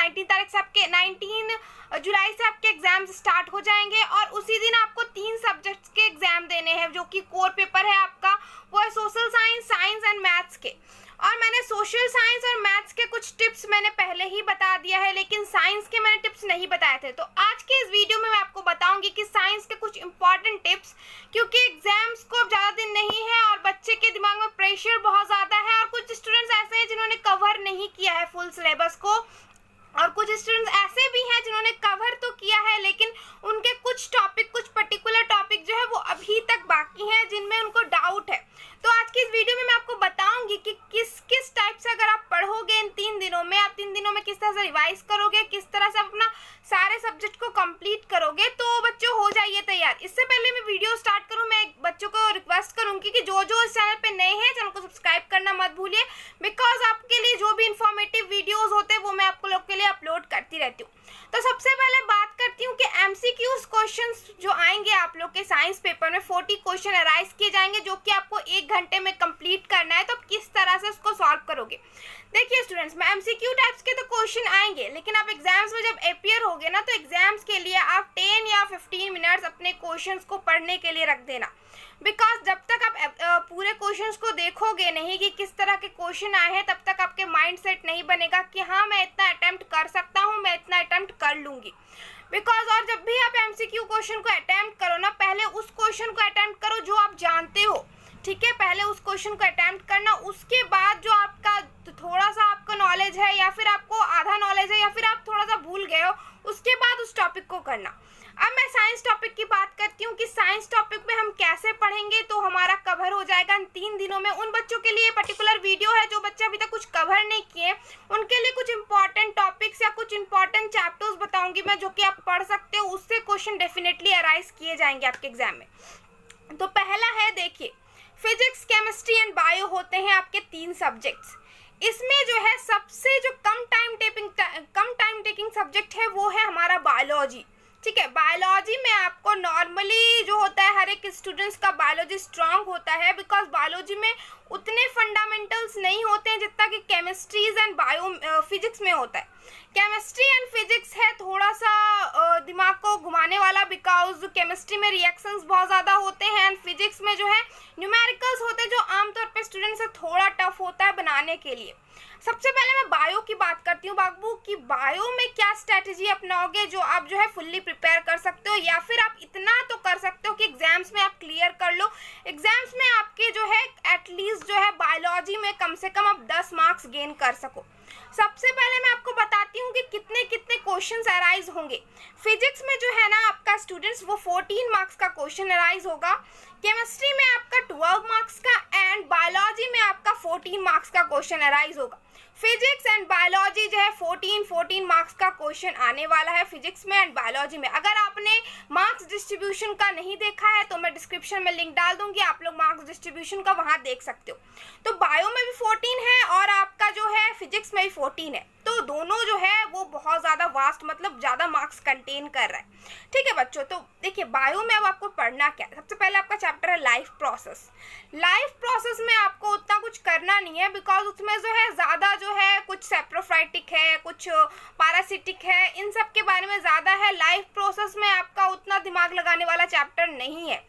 19 तारीख से आपके 19 जुलाई से आपके एग्जाम्स स्टार्ट हो जाएंगे और उसी दिन आपको 3 सब्जेक्ट्स के एग्जाम देने हैं जो कि कोर पेपर है आपका, वो है social science, science and maths के। और मैंने सोशल साइंस और मैथ्स के कुछ टिप्स मैंने पहले ही बता दिया है, लेकिन साइंस के मैंने टिप्स नहीं बताए थे। तो आज के इस वीडियो में मैं आपको बताऊंगी कि साइंस के कुछ इंपॉर्टेंट टिप्स, क्योंकि एग्जाम्स को अब ज़्यादा दिन नहीं है और बच्चे के दिमाग में प्रेशर बहुत ज़्यादा है और कुछ स्टूडेंट्स ऐसे हैं जिन्होंने कवर नहीं किया है फुल सिलेबस को, और कुछ स्टूडेंट्स ऐसे भी हैं जिन्होंने कवर तो किया है लेकिन उनके कुछ टॉपिक, कुछ पर्टिकुलर टॉपिक जो है वो अभी तक बाकी हैं जिनमें उनको डाउट है। तो आज की इस वीडियो में मैं आपको बताऊंगी कि किस किस टाइप से अगर आप पढ़ोगे इन 3 दिनों में, आप 3 दिनों में किस तरह से रिवाइज करोगे, किस तरह से आप अपना सारे सब्जेक्ट को कंप्लीट करोगे, तो बच्चों हो जाइए तैयार। इससे पहले मैं वीडियो स्टार्ट करूं, मैं बच्चों को रिक्वेस्ट करूंगी कि जो जो इस चैनल पे नए हैं चैनल को सब्सक्राइब करना मत भूलिए, बिकॉज आपके लिए जो भी इंफॉर्मेटिव वीडियोज होते हैं वो मैं आपको लोग के लिए अपलोड करती रहती हूँ। तो सबसे पहले बात करती हूँ कि एमसीक्यूज क्वेश्चंस जो आएंगे आप लोग के साइंस पेपर में 40 क्वेश्चन अराइज किए जाएंगे जो कि आपको 1 घंटे में कंप्लीट करना है। तो आप किस तरह से उसको सॉल्व करोगे? देखिए स्टूडेंट्स, मैं एमसीक्यू टाइप्स के तो क्वेश्चन आएंगे, लेकिन आप एग्जाम्स में जब अपियर होगे ना, तो एग्जाम्स के लिए आप 10 या 15 मिनट्स अपने क्वेश्चंस को पढ़ने के लिए रख देना। बिकॉज जब तक आप पूरे क्वेश्चंस को देखोगे नहीं कि किस तरह के क्वेश्चन आए हैं, तब तक आपके माइंड सेट नहीं बनेगा कि हाँ मैं इतना अटेम्प्ट कर सकता हूँ, मैं इतना अटेम्प्ट कर लूँगी। बिकॉज और जब भी आप एमसीक्यू क्वेश्चन को अटेम्प्ट करो ना, पहले उस क्वेश्चन को अटेम्प्ट करो जो आप जानते हो, ठीक है? पहले उस क्वेश्चन को अटेम्प्ट करना, उसके बाद जो आपका थोड़ा सा आपका नॉलेज है या फिर आपको आधा नॉलेज है या फिर आप थोड़ा सा भूल गए हो, उसके बाद उस टॉपिक को करना। अब मैं साइंस टॉपिक की बात करती हूँ कि साइंस टॉपिक में हम कैसे पढ़ेंगे तो हमारा कवर हो जाएगा इन 3 दिनों में। उन बच्चों के लिए पर्टिकुलर वीडियो है जो बच्चे अभी तक कुछ कवर नहीं किए, उनके लिए कुछ इंपॉर्टेंट टॉपिक्स या कुछ इंपॉर्टेंट चैप्टर्स बताऊंगी मैं, जो कि आप पढ़ सकते हो, उससे क्वेश्चन डेफिनेटली अराइज किए जाएंगे आपके एग्जाम में। तो पहला है, देखिए, फिजिक्स, केमिस्ट्री एंड बायो होते हैं आपके 3 सब्जेक्ट्स। इसमें जो है सबसे जो कम टाइम टेकिंग सब्जेक्ट है वो है हमारा बायोलॉजी, ठीक है? बायोलॉजी में आपको नॉर्मली जो होता है, हर एक स्टूडेंट्स का बायोलॉजी स्ट्रांग होता है, बिकॉज बायोलॉजी में उतने फंडामेंटल्स नहीं होते हैं जितना कि केमिस्ट्रीज एंड फिजिक्स में होता है। केमिस्ट्री एंड फिजिक्स है थोड़ा सा दिमाग को घुमाने वाला, बिकॉज केमिस्ट्री में रिएक्शंस बहुत ज़्यादा होते हैं एंड फिजिक्स में जो है न्यूमेरिकल्स होते हैं जो आमतौर पे स्टूडेंट से थोड़ा टफ होता है बनाने के लिए। सबसे पहले मैं बायो की बात करती हूँ बाबू कि बायो में क्या स्ट्रैटेजी अपनाओगे जो आप जो है फुल्ली प्रिपेयर कर सकते हो, या फिर आप इतना तो कर सकते हो कि एग्जाम्स में आप क्लियर कर लो। एग्जाम्स में आपके जो है एटलीस्ट जो है बायोलॉजी में कम से कम आप 10 मार्क्स गेन कर सको। सबसे पहले मैं आपको बताती हूँ कि कितने कितने क्वेश्चंस अराइज होंगे। फिजिक्स में जो है ना आपका स्टूडेंट्स वो 14 मार्क्स का क्वेश्चन अराइज होगा, केमिस्ट्री में आपका 12 मार्क्स का एंड बायोलॉजी में आपका 14 मार्क्स का क्वेश्चन अराइज होगा। फिजिक्स एंड बायोलॉजी जो है 14 मार्क्स का क्वेश्चन आने वाला है फिजिक्स में एंड बायोलॉजी में। अगर आपने मार्क्स डिस्ट्रीब्यूशन का नहीं देखा है तो मैं डिस्क्रिप्शन में लिंक डाल दूंगी, आप लोग मार्क्स डिस्ट्रीब्यूशन का वहां देख सकते हो। तो बायो में भी 14 है और आपका जो है फिजिक्स में भी 14 है, तो दोनों जो है वो बहुत ज़्यादा वास्ट, मतलब ज़्यादा मार्क्स कंटेन कर रहा है, ठीक है बच्चों? तो देखिए बायो में अब आपको पढ़ना क्या है। सबसे पहले आपका चैप्टर है लाइफ प्रोसेस। लाइफ प्रोसेस में आपको उतना कुछ करना नहीं है, बिकॉज उसमें जो है ज़्यादा जो है कुछ सेप्रोफाइटिक है, कुछ पैरासिटिक है, इन सब के बारे में ज़्यादा है। लाइफ प्रोसेस में आपका उतना दिमाग लगाने वाला चैप्टर नहीं है,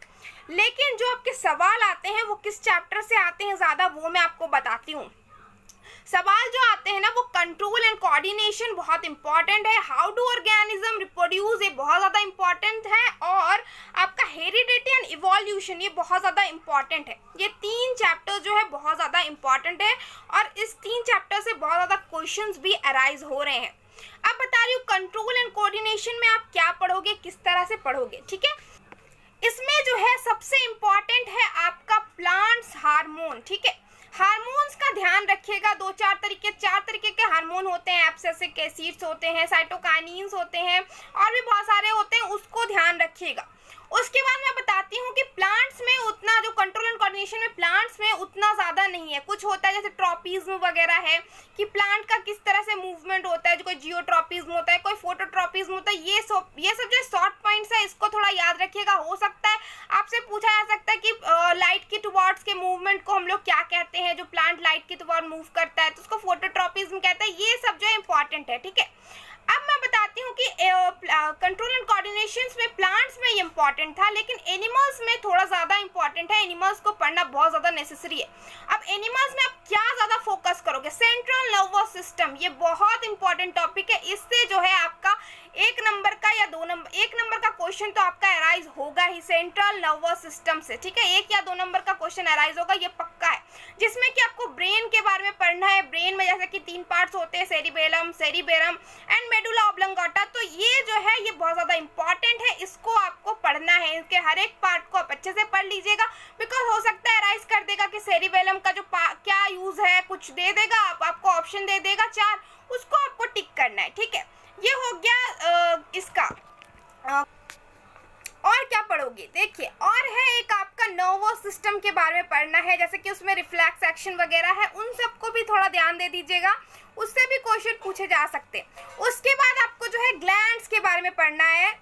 लेकिन जो आपके सवाल आते हैं वो किस चैप्टर से आते हैं ज़्यादा, वो मैं आपको बताती हूँ। सवाल जो आते हैं ना वो कंट्रोल एंड कोऑर्डिनेशन बहुत इंपॉर्टेंट है, हाउ डू ऑर्गेनिज्म रिप्रोड्यूस ये बहुत ज़्यादा इंपॉर्टेंट है, और आपका हेरिडिटी एंड इवोल्यूशन ये बहुत ज़्यादा इंपॉर्टेंट है। ये 3 चैप्टर जो है बहुत ज़्यादा इंपॉर्टेंट है और इस 3 चैप्टर से बहुत ज़्यादा क्वेश्चंस भी अराइज हो रहे हैं। अब बता रही हूँ कंट्रोल एंड कोऑर्डिनेशन में आप क्या पढ़ोगे, किस तरह से पढ़ोगे, ठीक है? इसमें जो है सबसे इंपॉर्टेंट है आपका प्लांट्स हार्मोन, ठीक है? हार्मोन्स का ध्यान रखिएगा। 4 तरीके के हार्मोन होते हैं, एब्सिसिक एसिड्स होते हैं, साइटोकाइनिन्स होते हैं और भी बहुत सारे होते हैं, उसको ध्यान रखिएगा। उसके बाद मैं बताती हूँ कि प्लांट्स में उतना जो कंट्रोल एंड कोऑर्डिनेशन में प्लांट्स में उतना ज़्यादा नहीं है। कुछ होता है जैसे ट्रॉपिज्म वगैरह है कि प्लांट का किस तरह से मूवमेंट होता है, जो कोई जियोट्रॉपिज्म होता है, कोई फोटोट्रॉपिज्म होता है, ये सब जो शॉर्ट पॉइंट्स है इसको थोड़ा याद रखिएगा। हो सकता है आपसे पूछा जा सकता है कि लाइट की टुवर्ड्स के मूवमेंट को हम लोग क्या कहते हैं, जो प्लांट लाइट की टुवर्ड मूव करता है तो उसको फोटोट्रॉपिज्म कहते हैं। ये सब जो है इंपॉर्टेंट है, ठीक है? बताती हूँ कि कंट्रोल एंड कोऑर्डिनेशन में प्लांट्स में ये इंपॉर्टेंट था, लेकिन एनिमल्स में थोड़ा ज़्यादा इंपॉर्टेंट है। एनिमल्स को पढ़ना बहुत ज़्यादा नेसेसरी है। अब एनिमल्स में आप क्या ज़्यादा फोकस करोगे? सेंट्रल नर्वस सिस्टम, ये बहुत इंपॉर्टेंट टॉपिक है। इससे जो है आपका 1 नंबर का या 2 नंबर, 1 नंबर का क्वेश्चन तो आपका अराइज होगा ही सेंट्रल नर्वस सिस्टम से, ठीक है। 1 या 2 नंबर का क्वेश्चन अराइज होगा, ये पक्का है। जिसमें कि आपको ब्रेन के बारे में पढ़ना है। ब्रेन में जैसे कि 3 पार्ट्स होते हैं, cerebellum, cerebrum and medulla oblongata. तो ये जो है ये बहुत ज़्यादा इंपॉर्टेंट है, इसको आपको पढ़ना है। इनके हर एक पार्ट को आप अच्छे से पढ़ लीजिएगा, बिकॉज हो सकता है अराइज कर देगा कि सेरिबेलम का जो क्या यूज है, कुछ दे देगा, आपको ऑप्शन दे देगा 4, उसको आपको टिक करना है, ठीक है। ये हो गया इसका। और क्या पढ़ोगे? देखिए, और है एक आपका नर्वस सिस्टम के बारे में पढ़ना है, जैसे कि उसमें रिफ्लेक्स एक्शन वगैरह है, उन सबको भी थोड़ा ध्यान दे दीजिएगा, उससे भी क्वेश्चन पूछे जा सकते हैं। उसके बाद आपको जो है ग्लैंड्स के बारे में पढ़ना है,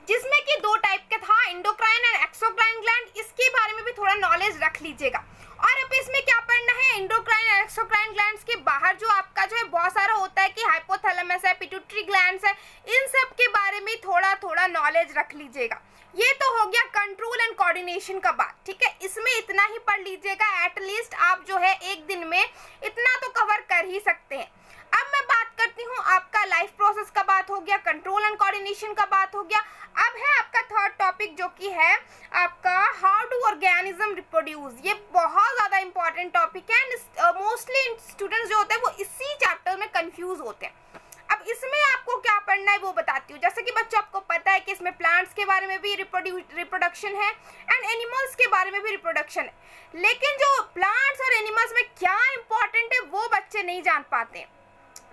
जिसमें कि 2 टाइप के था, एंडोक्राइन एंड एक्सोक्राइन ग्लैंड। इसके बारे में भी थोड़ा नॉलेज रख लीजिएगा। और अब इसमें क्या पढ़ना है? एंडोक्राइन एंड एक्सोक्राइन ग्लैंड्स के बाहर जो आपका जो है बहुत सारा होता है कि हाइपोथैलेमस है, पिट्यूटरी ग्लैंड्स है, इन सब के बारे में थोड़ा थोड़ा नॉलेज रख लीजिएगा। ये तो हो गया कंट्रोल एंड कोऑर्डिनेशन का बात, ठीक है। इसमें इतना ही पढ़ लीजिएगा, एटलीस्ट आप जो है एक दिन में इतना तो कवर कर ही सकते हैं। अब मैं बात करती हूँ आपका लाइफ प्रोसेस का बात हो गया, कंट्रोल एंड कोऑर्डिनेशन का बात हो गया। अब है आपका थर्ड टॉपिक जो कि है आपका हाउ डू ऑर्गेनिज्म रिप्रोड्यूस। ये बहुत ज़्यादा इंपॉर्टेंट टॉपिक है। मोस्टली स्टूडेंट्स जो होते हैं वो इसी चैप्टर में कंफ्यूज होते हैं। अब इसमें आपको क्या पढ़ना है वो बताती हूँ। जैसे कि बच्चों आपको पता है कि इसमें प्लांट्स के बारे में भी रिप्रोडक्शन है एंड एनिमल्स के बारे में भी रिप्रोडक्शन है, लेकिन जो प्लांट्स और एनिमल्स में क्या इंपॉर्टेंट है वो बच्चे नहीं जान पाते हैं।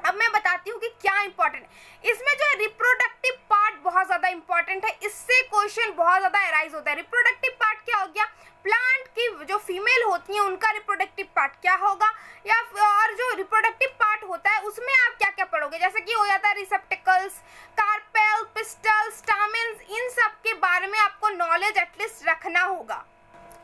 अब मैं बताती हूँ कि क्या इंपॉर्टेंट है। इसमें जो है रिप्रोडक्टिव पार्ट बहुत ज़्यादा इंपॉर्टेंट है, इससे क्वेश्चन बहुत ज़्यादा अराइज होता है। रिप्रोडक्टिव पार्ट क्या हो गया? प्लांट की जो फीमेल होती हैं उनका रिप्रोडक्टिव पार्ट क्या होगा, या और जो रिप्रोडक्टिव पार्ट होता है उसमें आप क्या क्या पढ़ोगे, जैसे कि हो जाता है रिसेप्टिकल्स, कार्पेल, पिस्टल, स्टामेन्स, इन सब के बारे में आपको नॉलेज एटलीस्ट रखना होगा।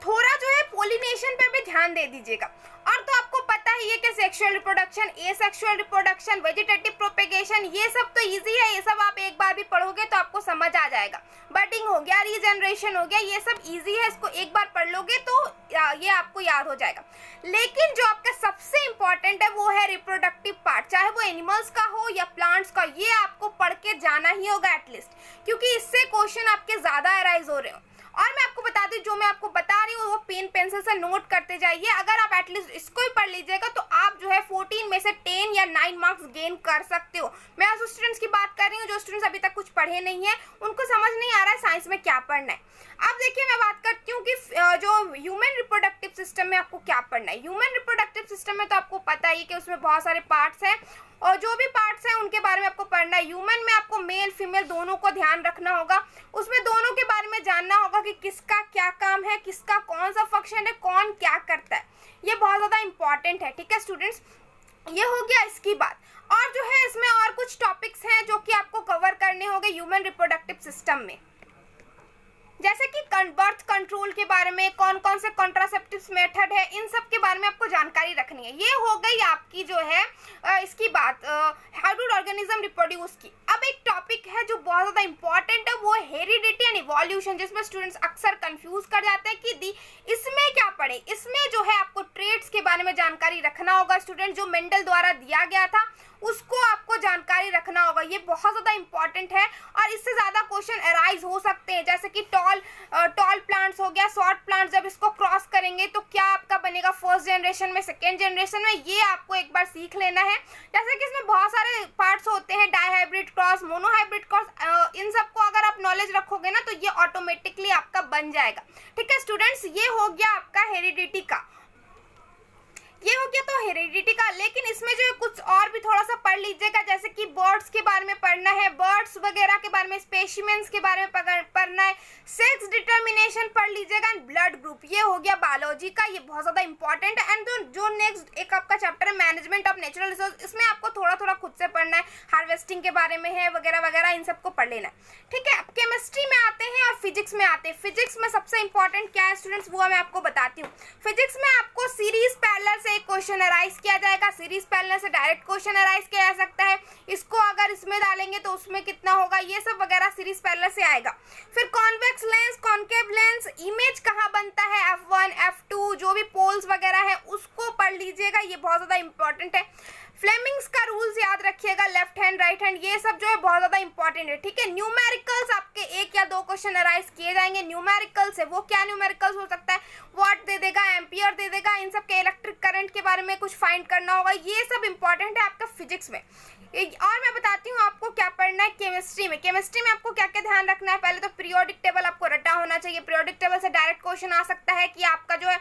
थोड़ा जो है पोलिनेशन पे भी ध्यान दे दीजिएगा। और तो आपको पता ही है कि sexual reproduction, asexual reproduction, vegetative propagation, ये सब तो इजी है, ये सब आप एक बार भी पढ़ोगे तो आपको समझ आ जाएगा। बडिंग हो गया, रीजनरेशन हो गया, ये सब इजी है, इसको एक बार पढ़ लोगे तो ये आपको याद हो जाएगा। लेकिन जो आपका सबसे इंपॉर्टेंट है वो है रिप्रोडक्टिव पार्ट, चाहे वो एनिमल्स का हो या प्लांट्स का, ये आपको पढ़ के जाना ही होगा एटलीस्ट, क्योंकि इससे क्वेश्चन आपके ज़्यादा अराइज हो रहे हो। और मैं आपको बता दूं, जो मैं आपको बता रही हूँ वो पेन पेंसिल से नोट करते जाइए। अगर आप एटलीस्ट इसको ही पढ़ लीजिएगा तो आप जो है 14 में से 10 या 9 मार्क्स गेन कर सकते हो। मैं उस स्टूडेंट्स की बात कर रही हूँ जो स्टूडेंट्स अभी तक कुछ पढ़े नहीं है, उनको समझ नहीं आ रहा है साइंस में क्या पढ़ना है। अब देखिए, मैं बात करती हूँ कि जो ह्यूमन रिप्रोडक्टिव सिस्टम में आपको क्या पढ़ना है। ह्यूमन रिप्रोडक्टिव सिस्टम में तो आपको पता ही कि उसमें बहुत सारे पार्ट्स हैं, और जो भी पार्ट्स हैं उनके बारे में आपको पढ़ना है। ह्यूमन में आपको मेल फीमेल दोनों को ध्यान रखना होगा, उसमें दोनों के बारे में जानना होगा कि किसका क्या काम है, किसका कौन सा फंक्शन है, कौन क्या करता है। ये बहुत ज़्यादा इंपॉर्टेंट है, ठीक है स्टूडेंट्स। ये हो गया इसकी बात। और जो है इसमें और कुछ टॉपिक्स हैं जो कि आपको कवर करने होंगे ह्यूमन रिप्रोडक्टिव सिस्टम में, जैसे कि बर्थ कंट्रोल के बारे में, कौन कौन से कॉन्ट्रासेप्टिव मेथड है, इन सब के बारे में आपको जानकारी रखनी है। ये हो गई आपकी जो है इसकी बात, हाउ डू ऑर्गेनिज्म रिप्रोड्यूस की। अब एक टॉपिक है जो बहुत ज़्यादा इंपॉर्टेंट है, वो है हेरिडिटी एंड इवोल्यूशन, जिसमें स्टूडेंट्स अक्सर कंफ्यूज कर जाते हैं कि इसमें क्या पढ़े। इसमें जो है आपको ट्रेड्स के बारे में जानकारी रखना होगा। स्टूडेंट जो मेंडल द्वारा दिया गया था उसको आपको जानकारी रखना होगा, ये बहुत ज़्यादा इंपॉर्टेंट है। और इससे ज़्यादा क्वेश्चन अराइज हो सकते हैं, जैसे कि टॉल प्लांट्स हो गया, शॉर्ट प्लांट्स, जब इसको क्रॉस करेंगे तो क्या आपका बनेगा फर्स्ट जनरेशन में, सेकेंड जनरेशन में, ये आपको एक बार सीख लेना है। जैसे कि इसमें बहुत सारे पार्ट्स होते हैं, डाईहाइब्रिड क्रॉस, मोनोहाइब्रिड क्रॉस, इन सबको अगर आप नॉलेज रखोगे ना तो ये ऑटोमेटिकली आपका बन जाएगा, ठीक है स्टूडेंट्स। ये हो गया आपका हेरिडिटी का, ये हो गया तो हेरिडिटी का। लेकिन इसमें जो है कुछ और भी थोड़ा सा पढ़ लीजिएगा, जैसे कि बर्ड्स के बारे में पढ़ना है, बर्ड्स वगैरह के बारे में, स्पेसिमेंस के बारे में पढ़ना है, सेक्स डिटर्मिनेशन पढ़ लीजिएगा, एंड ब्लड ग्रुप। ये हो गया बायोलॉजी का, ये बहुत ज़्यादा इंपॉर्टेंट है। एंड जो नेक्स्ट एक आपका चैप्टर है मैनेजमेंट ऑफ नेचुरल रिसोर्स, इसमें आपको थोड़ा थोड़ा खुद से पढ़ना है, हार्वेस्टिंग के बारे में है वगैरह वगैरह, इन सबको पढ़ लेना है, ठीक है। अब केमिस्ट्री में आते हैं और फिजिक्स में आते हैं। फिजिक्स में सबसे इंपॉर्टेंट क्या है स्टूडेंट्स, वो मैं आपको बताती हूँ। फिजिक्स में आपको सीरीज पैरेलल से एक क्वेश्चन अराइज किया जाएगा, सीरीज पैरेलल से डायरेक्ट क्वेश्चन अराइज किया जा सकता है। इसको अगर इसमें डालेंगे तो उसमें कितना होगा, ये सब वगैरह सीरीज पहले से आएगा। फिर convex lens, concave lens, image कहाँ बनता है, F1 F2 जो भी पोल्स वगैरह है उसको पढ़ लीजिएगा, ये बहुत ज़्यादा इंपॉर्टेंट है। फ्लेमिंग्स का रूल्स याद रखिएगा, लेफ्ट हैंड राइट हैंड, ये सब जो है बहुत ज़्यादा इंपॉर्टेंट है, ठीक है। न्यूमेरिकल्स आपके 1 या 2 क्वेश्चन अराइज किए जाएंगे न्यूमेरिकल्स से। वो क्या न्यूमेरिकल्स हो सकता है, वॉट दे देगा, एम्पियर दे देगा, इन सब के इलेक्ट्रिक करंट के बारे में कुछ फाइंड करना होगा, ये सब इंपॉर्टेंट है आपका फिजिक्स में। और मैं बताती हूँ आपको क्या पढ़ना है केमिस्ट्री में। केमिस्ट्री में आपको क्या क्या ध्यान रखना है, पहले तो पीरियोडिक टेबल आपको रटा होना चाहिए। पीरियोडिक टेबल से डायरेक्ट क्वेश्चन आ सकता है कि आपका जो है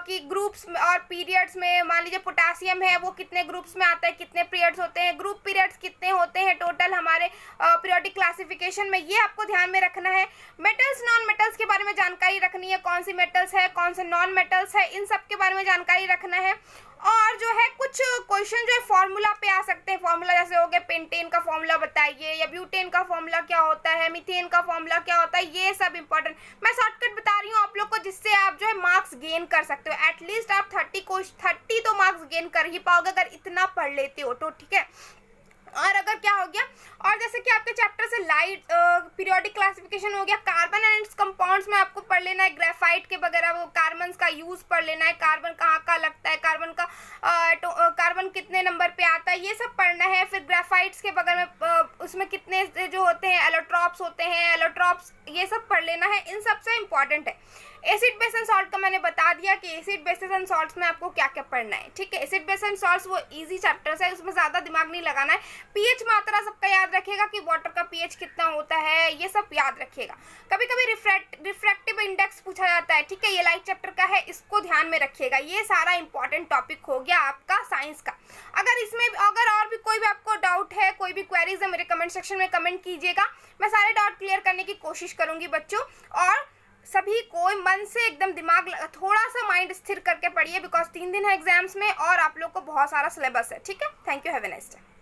कि ग्रुप्स और पीरियड्स में, मान लीजिए पोटासियम है वो कितने ग्रुप्स में आता है, कितने पीरियड्स होते हैं, ग्रुप पीरियड्स कितने होते हैं टोटल हमारे पीरियोडिक क्लासिफिकेशन में, ये आपको ध्यान में रखना है। मेटल्स नॉन मेटल्स के बारे में जानकारी रखनी है, कौन सी मेटल्स है कौन से नॉन मेटल्स है, इन सब के बारे में जानकारी रखना है। और जो है कुछ क्वेश्चन जो है फॉर्मूला पे आ सकते हैं, फॉर्मूला जैसे हो गया पेंटेन का फॉर्मूला बताइए, या ब्यूटेन का फॉर्मूला क्या होता है, मीथेन का फॉर्मूला क्या होता है, ये सब इंपॉर्टेंट। मैं शॉर्टकट बता रही हूँ आप लोग को जिससे आप जो है मार्क्स गेन कर सकते हो। एटलीस्ट आप 30 तो मार्क्स गेन कर ही पाओगे अगर इतना पढ़ लेते हो तो, ठीक है। और अगर क्या हो गया, और जैसे कि आपके चैप्टर से लाइट पीरियोडिक क्लासिफिकेशन हो गया, कार्बन एंड इट्स कंपाउंड्स में आपको पढ़ लेना है, ग्रेफाइट के वगैरह वो कार्बन का यूज पढ़ लेना है, कार्बन कहाँ कहाँ लगता है, कार्बन का कार्बन कितने नंबर पे आता है, ये सब पढ़ना है। फिर ग्रेफाइट्स के बगल में उसमें कितने जो होते हैं एलोट्रॉप्स होते हैं, एलोट्रॉप्स ये सब पढ़ लेना है, इन सबसे इंपॉर्टेंट है। एसिड बेस एंड सॉल्ट का मैंने बता दिया कि एसिड बेसिस एंड सॉल्ट्स में आपको क्या क्या पढ़ना है, ठीक है। एसिड बेस एंड सॉल्ट्स वो इजी चैप्टर्स है, उसमें ज़्यादा दिमाग नहीं लगाना है। पीएच मात्रा सबका याद रखिएगा कि वाटर का पीएच कितना होता है, ये सब याद रखिएगा। कभी कभी रिफ्रैक्टिव इंडेक्स पूछा जाता है, ठीक है, ये लाइट चैप्टर का है, इसको ध्यान में रखिएगा। ये सारा इंपॉर्टेंट टॉपिक हो गया आपका साइंस का। अगर इसमें अगर और भी कोई भी आपको डाउट है, कोई भी क्वेरीज है, मेरे कमेंट सेक्शन में कमेंट कीजिएगा, मैं सारे डाउट क्लियर करने की कोशिश करूंगी बच्चों। और सभी को मन से एकदम दिमाग थोड़ा सा माइंड स्थिर करके पढ़िए, बिकॉज 3 दिन है एग्जाम्स में और आप लोग को बहुत सारा सिलेबस है, ठीक है। Thank you, have a nice day.